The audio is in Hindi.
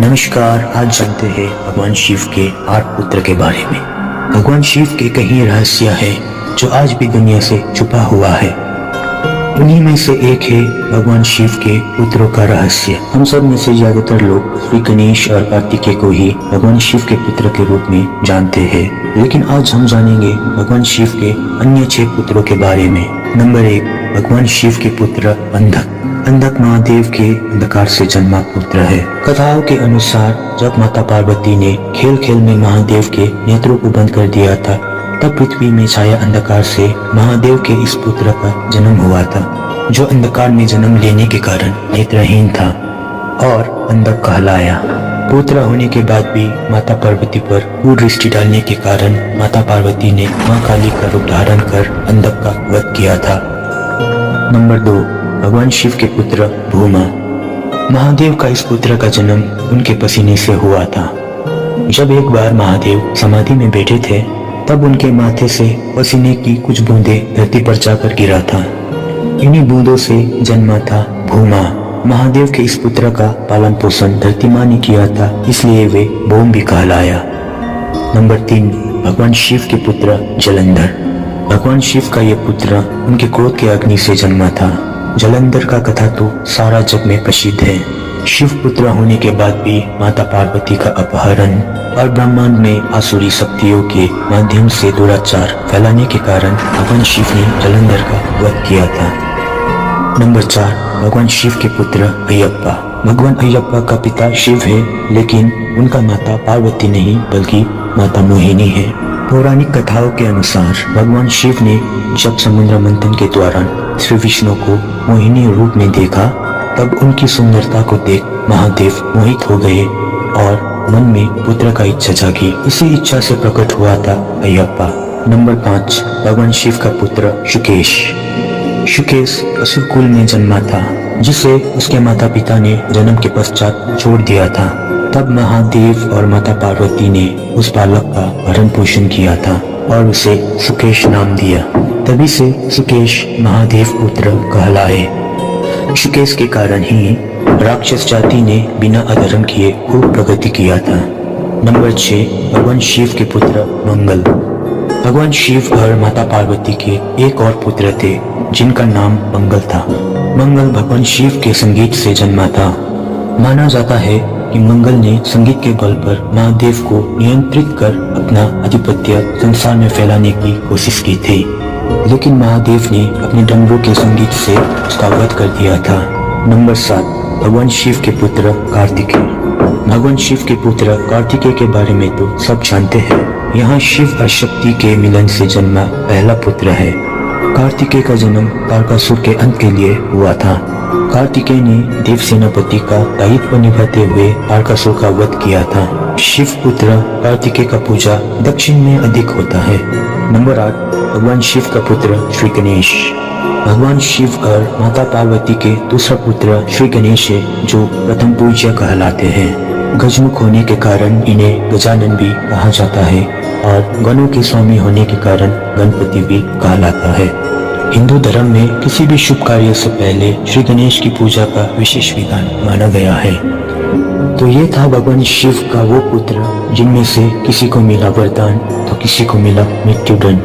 नमस्कार। आज जानते हैं भगवान शिव के 8 पुत्र के बारे में। भगवान शिव के कई रहस्य हैं जो आज भी दुनिया से छुपा हुआ है। उन्हीं में से एक है भगवान शिव के पुत्रों का रहस्य। हम सब में से ज्यादातर लोग श्री गणेश और कार्तिकेय को ही भगवान शिव के पुत्र के रूप में जानते हैं, लेकिन आज हम जानेंगे भगवान शिव के अन्य 6 पुत्रों के बारे में। नंबर 1, भगवान शिव के पुत्र अंधक। अंधक महादेव के अंधकार से जन्मा पुत्र है। कथाओं के अनुसार जब माता पार्वती ने खेल खेल में महादेव के नेत्रों को बंद कर दिया था, तब पृथ्वी में छाया अंधकार से महादेव के इस पुत्र का जन्म हुआ था, जो अंधकार में जन्म लेने के कारण नेत्रहीन था और अंधक कहलाया। पुत्र होने के बाद भी माता पार्वती पर कुदृष्टि डालने के कारण माता पार्वती ने मां काली का रूप धारण कर अंधक का वध किया था। नंबर 2, भगवान शिव के पुत्र भूमा। महादेव का इस पुत्र का जन्म उनके पसीने से हुआ था। जब एक बार महादेव समाधि में बैठे थे, तब उनके माथे से पसीने की कुछ बूंदें धरती पर जाकर गिरा था। इन्हीं बूंदों से जन्मा था भूमा। महादेव के इस पुत्र का पालन पोषण धरती मां ने किया था, इसलिए वे भूम भी कहलाया। नंबर 3, भगवान शिव के पुत्र जलंधर। भगवान शिव का यह पुत्र उनके क्रोध के अग्नि से जन्मा था। जलंधर का कथा तो सारा जग में प्रसिद्ध है। शिव पुत्र होने के बाद भी माता पार्वती का अपहरण और ब्रह्मांड में आसुरी शक्तियों के माध्यम से दुराचार फैलाने के कारण भगवान शिव ने जलंधर का वध किया था। नंबर 4, भगवान शिव के पुत्र अयप्पा। भगवान अयप्पा का पिता शिव है, लेकिन उनका माता पार्वती नहीं बल्कि माता मोहिनी है। पौराणिक कथाओं के अनुसार भगवान शिव ने जब समुद्र मंथन के दौरान श्री विष्णु को मोहिनी रूप में देखा, तब उनकी सुंदरता को देख महादेव मोहित हो गए और मन में पुत्र का इच्छा जागी। इसी इच्छा से प्रकट हुआ था अयप्पा। नंबर 5, भगवान शिव का पुत्र शुकेश। शुकेश असुर कुल में जन्मा था, जिसे उसके माता पिता ने जन्म के पश्चात छोड़ दिया था। तब महादेव और माता पार्वती ने उस बालक का भरण पोषण किया था और उसे शुकेश नाम दिया। तभी से शुकेश महादेव पुत्र कहलाए। शुकेश के कारण ही राक्षस जाति ने बिना अधर्म किए खूब प्रगति किया था। नंबर 6, भगवान शिव के पुत्र मंगल। भगवान शिव और माता पार्वती के एक और पुत्र थे, जिनका नाम मंगल था। मंगल भगवान शिव के संगीत से जन्मा था। माना जाता है कि मंगल ने संगीत के बल पर महादेव को नियंत्रित कर अपना आधिपत्य संसार में फैलाने की कोशिश की थी, लेकिन महादेव ने अपने डमरू के संगीत से उसका वध कर दिया था। नंबर 7, भगवान शिव के पुत्र कार्तिकेय। भगवान शिव के पुत्र कार्तिकेय के बारे में तो सब जानते हैं। यहाँ शिव और शक्ति के मिलन से जन्मा पहला पुत्र है। कार्तिकेय का जन्म तारकासुर के अंत के लिए हुआ था। कार्तिकेय ने देव सेनापति का दायित्व निभाते हुए तारकासुर का वध किया था। शिव पुत्र कार्तिकेय का पूजा दक्षिण में अधिक होता है। नंबर 8, भगवान शिव का पुत्र श्री गणेश। भगवान शिव और माता पार्वती के दूसरा पुत्र श्री गणेश है, जो प्रथम पूज्य कहलाते हैं। गजमुख होने के कारण इन्हें गजानन भी कहा जाता है और गणों के स्वामी होने के कारण गणपति भी कहलाता है। हिंदू धर्म में किसी भी शुभ कार्य से पहले श्री गणेश की पूजा का विशेष विधान माना गया है। तो ये था भगवान शिव का वो पुत्र जिनमें से किसी को मिला वरदान तो किसी को मिला मृत्युदंड।